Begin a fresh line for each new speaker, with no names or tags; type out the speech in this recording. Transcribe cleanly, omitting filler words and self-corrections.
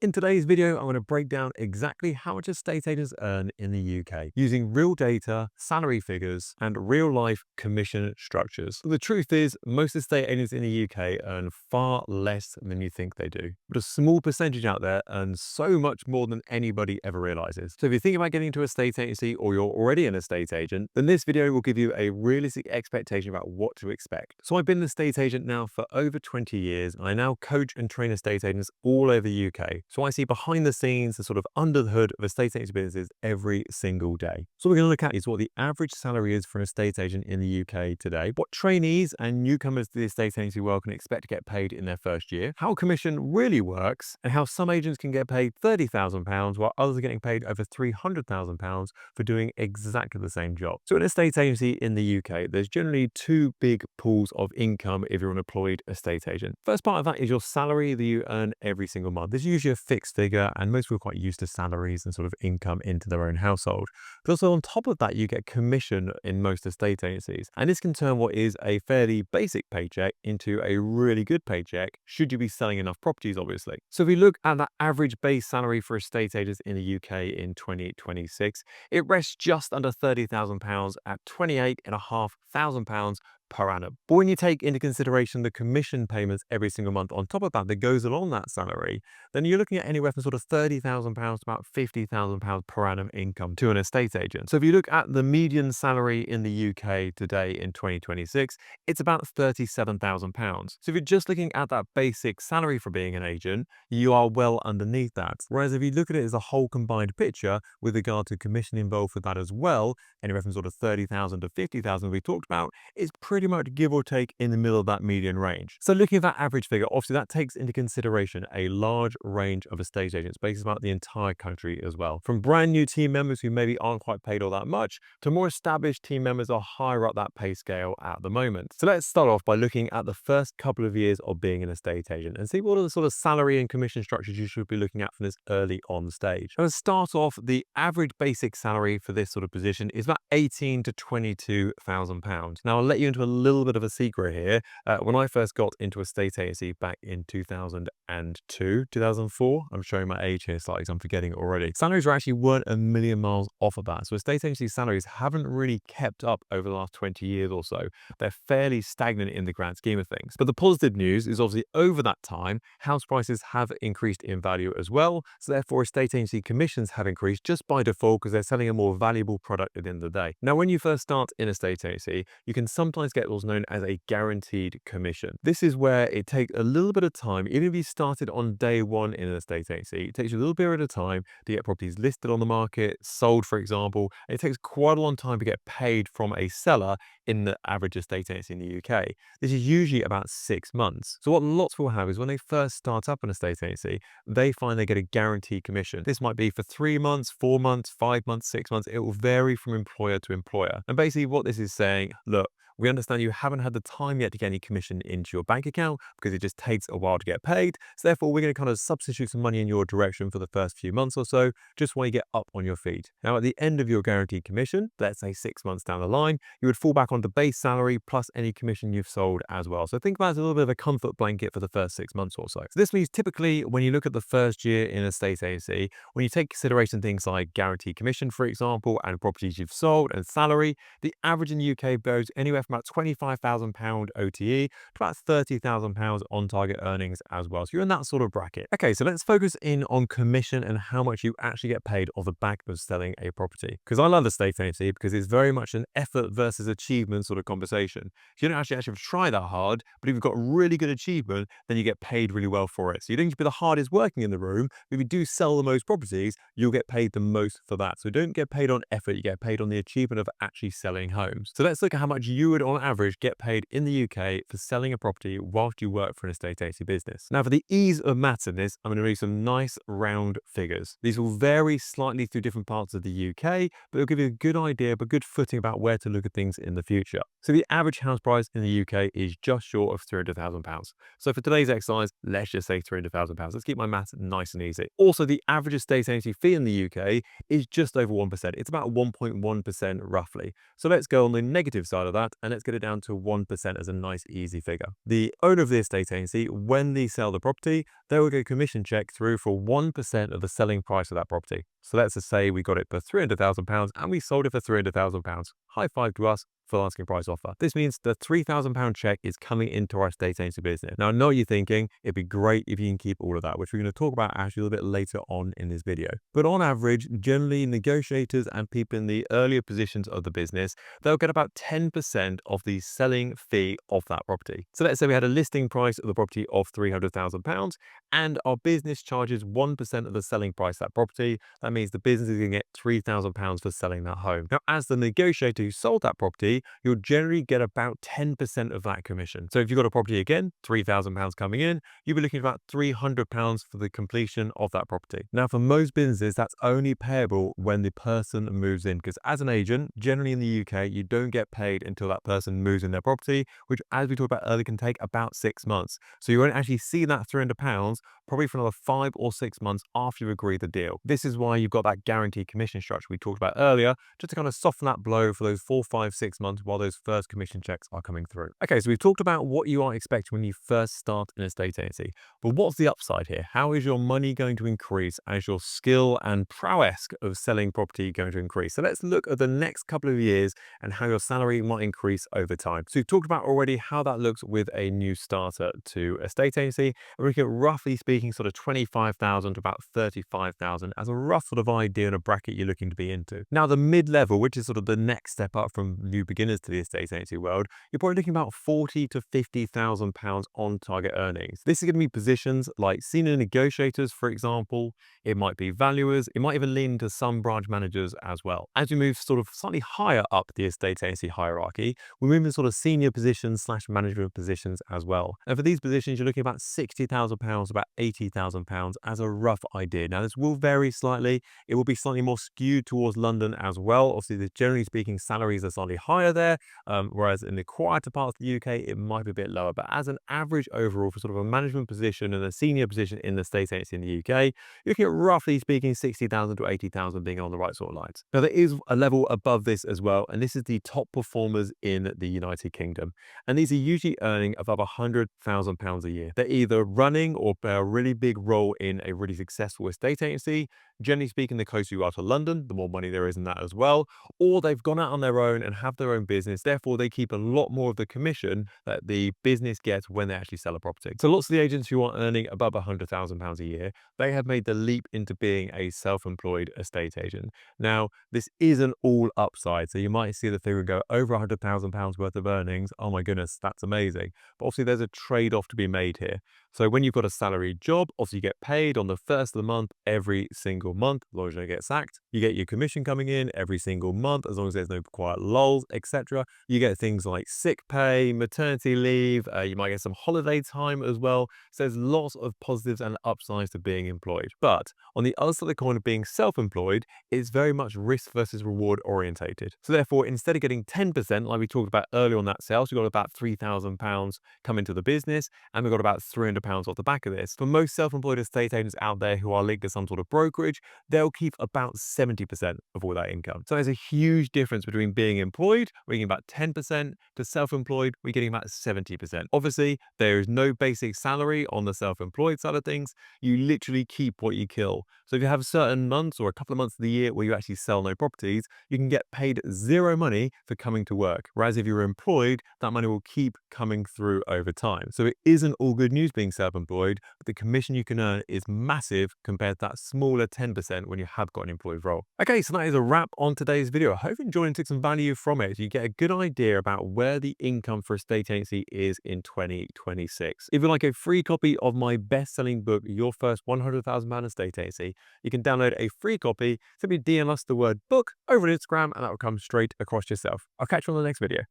In today's video, I'm going to break down exactly how much estate agents earn in the UK using real data, salary figures, and real life commission structures. The truth is, most estate agents in the UK earn far less than you think they do, but a small percentage out there earns so much more than anybody ever realizes. So if you're thinking about getting into a estate agency or you're already an estate agent, then this video will give you a realistic expectation about what to expect. So I've been an estate agent now for over 20 years, and I now coach and train estate agents all over the UK. So I see behind the scenes, the sort of under the hood of estate agency businesses every single day. So what we're going to look at is what the average salary is for an estate agent in the UK today, what trainees and newcomers to the estate agency world can expect to get paid in their first year, how commission really works, and how some agents can get paid £30,000 while others are getting paid over £300,000 for doing exactly the same job. So an estate agency in the UK, there's generally two big pools of income if you're an employed estate agent. First part of that is your salary that you earn every single month. This is usually a fixed figure, and most people are quite used to salaries and sort of income into their own household. But also on top of that, you get commission in most estate agencies. And this can turn what is a fairly basic paycheck into a really good paycheck, should you be selling enough properties, obviously. So if we look at the average base salary for estate agents in the UK in 2026, it rests just under £30,000 at £28,500 per annum. But when you take into consideration the commission payments every single month on top of that goes along that salary, then you're looking at anywhere from sort of £30,000 to about £50,000 per annum income to an estate agent. So if you look at the median salary in the UK today in 2026, it's about £37,000. So if you're just looking at that basic salary for being an agent, you are well underneath that. Whereas if you look at it as a whole combined picture with regard to commission involved with that as well, anywhere from sort of 30,000 to 50,000 we talked about, it's pretty much give or take in the middle of that median range. So looking at that average figure, obviously that takes into consideration a large range of estate agents based about the entire country as well. From brand new team members who maybe aren't quite paid all that much to more established team members are higher up that pay scale at the moment. So let's start off by looking at the first couple of years of being an estate agent and see what are the sort of salary and commission structures you should be looking at from this early on stage. So to start off, the average basic salary for this sort of position is about £18,000 to £22,000. Now I'll let you into a little bit of a secret here. When I first got into a estate agency back in 2002, 2004, I'm showing my age here slightly because I'm forgetting it already. Salaries actually weren't a million miles off of that. So estate agency salaries haven't really kept up over the last 20 years or so. They're fairly stagnant in the grand scheme of things. But the positive news is obviously over that time, house prices have increased in value as well. So therefore estate agency commissions have increased just by default because they're selling a more valuable product at the end of the day. Now, when you first start in a estate agency, you can sometimes get what's known as a guaranteed commission. This is where it takes a little bit of time, even if you started on day one in an estate agency, it takes you a little period of time to get properties listed on the market, sold, for example. And it takes quite a long time to get paid from a seller in the average estate agency in the UK. This is usually about 6 months. So what lots will have is when they first start up an estate agency, they find they get a guaranteed commission. This might be for 3 months, 4 months, 5 months, 6 months. It will vary from employer to employer. And basically what this is saying, look, we understand you haven't had the time yet to get any commission into your bank account because it just takes a while to get paid. So therefore, we're going to kind of substitute some money in your direction for the first few months or so, just while you get up on your feet. Now, at the end of your guaranteed commission, let's say 6 months down the line, you would fall back on the base salary plus any commission you've sold as well. So think about it as a little bit of a comfort blanket for the first 6 months or so. So this means typically when you look at the first year in a estate agency, when you take consideration things like guaranteed commission, for example, and properties you've sold and salary, the average in the UK goes anywhere from about £25,000 OTE to about £30,000 on target earnings as well. So you're in that sort of bracket. Okay, so let's focus in on commission and how much you actually get paid off the back of selling a property. Because I love the estate agency because it's very much an effort versus achievement sort of conversation. So you don't actually have to try that hard, but if you've got really good achievement, then you get paid really well for it. So you don't need to be the hardest working in the room, but if you do sell the most properties, you'll get paid the most for that. So don't get paid on effort, you get paid on the achievement of actually selling homes. So let's look at how much you would on average get paid in the UK for selling a property whilst you work for an estate agency business. Now, for the ease of maths in this, I'm going to use some nice round figures. These will vary slightly through different parts of the UK, but it'll give you a good idea, but good footing about where to look at things in the future. So the average house price in the UK is just short of £300,000. So for today's exercise, let's just say £300,000. Let's keep my maths nice and easy. Also, the average estate agency fee in the UK is just over 1%. It's about 1.1% roughly. So let's go on the negative side of that and let's get it down to 1% as a nice easy figure. The owner of the estate agency, when they sell the property, they will get a commission check through for 1% of the selling price of that property. So let's just say we got it for £300,000 and we sold it for £300,000. High five to us for asking price offer. This means the £3,000 check is coming into our estate agency business. Now, I know you're thinking it'd be great if you can keep all of that, which we're going to talk about actually a little bit later on in this video. But on average, generally negotiators and people in the earlier positions of the business, they'll get about 10% of the selling fee of that property. So let's say we had a listing price of the property of £300,000 and our business charges 1% of the selling price of that property. That means the business is going to get £3,000 for selling that home. Now, as the negotiator who sold that property, you'll generally get about 10% of that commission. So if you've got a property again, £3,000 coming in, you'll be looking at about £300 for the completion of that property. Now, for most businesses, that's only payable when the person moves in, because as an agent, generally in the UK, you don't get paid until that person moves in their property, which, as we talked about earlier, can take about 6 months. So you won't actually see that £300 probably for another 5 or 6 months after you agree the deal. This is why you've got that guaranteed commission structure we talked about earlier, just to kind of soften that blow for those 4, 5, 6 months while those first commission checks are coming through. Okay, so we've talked about what you are expecting when you first start an estate agency, but what's the upside here? How is your money going to increase as your skill and prowess of selling property going to increase? So let's look at the next couple of years and how your salary might increase over time. So we've talked about already how that looks with a new starter to estate agency. We're looking at, roughly speaking, sort of 25,000 to about 35,000 as a rough sort of idea and a bracket you're looking to be into. Now, the mid-level, which is sort of the next step up from new beginners to the estate agency world, you're probably looking about 40 to 50,000 pounds on target earnings. This is going to be positions like senior negotiators, for example. It might be valuers. It might even lean into some branch managers as well. As we move sort of slightly higher up the estate agency hierarchy, we move into sort of senior positions / management positions as well. And for these positions, you're looking at about £60,000, about £80,000 as a rough idea. Now, this will vary slightly. It will be slightly more skewed towards London as well. Obviously, generally speaking, salaries are slightly higher there, whereas in the quieter parts of the UK, it might be a bit lower. But as an average overall for sort of a management position and a senior position in the estate agency in the UK, you're looking at, roughly speaking, 60,000 to 80,000 being on the right sort of lines. Now, there is a level above this as well, and this is the top performers in the United Kingdom. And these are usually earning above £100,000 a year. They're either running or play a really big role in a really successful estate agency. Generally speaking, the closer you are to London, the more money there is in that as well. Or they've gone out on their own and have their own business. Therefore, they keep a lot more of the commission that the business gets when they actually sell a property. So lots of the agents who are earning above £100,000 a year, they have made the leap into being a self-employed estate agent. Now, this isn't all upside. So you might see the figure go over £100,000 worth of earnings. Oh my goodness, that's amazing. But obviously, there's a trade-off to be made here. So when you've got a salaried job, obviously you get paid on the first of the month every single month, as long as you don't get sacked. You get your commission coming in every single month, as long as there's no quiet lulls, etc. You get things like sick pay, maternity leave, you might get some holiday time as well. So there's lots of positives and upsides to being employed. But on the other side of the coin of being self-employed, it's very much risk versus reward orientated. So therefore, instead of getting 10%, like we talked about earlier on that sales, we've got about £3,000 come into the business, and we've got about £300 off the back of this. For most self-employed estate agents out there who are linked to some sort of brokerage, they'll keep about 70% of all that income. So there's a huge difference between being employed, we're getting about 10%, to self-employed, we're getting about 70%. Obviously, there is no basic salary on the self-employed side of things. You literally keep what you kill. So if you have certain months or a couple of months of the year where you actually sell no properties, you can get paid zero money for coming to work. Whereas if you're employed, that money will keep coming through over time. So it isn't all good news being self-employed, but the commission you can earn is massive compared to that smaller 10% when you have got an employed role. Okay, so that is a wrap on today's video. I hope you enjoyed and took some value from it. You get a good idea about where the income for a estate agency is in 2026. If you'd like a free copy of my best-selling book, Your First £100,000 Estate Agency, you can download a free copy. Simply DM us the word book over on Instagram and that will come straight across yourself. I'll catch you on the next video.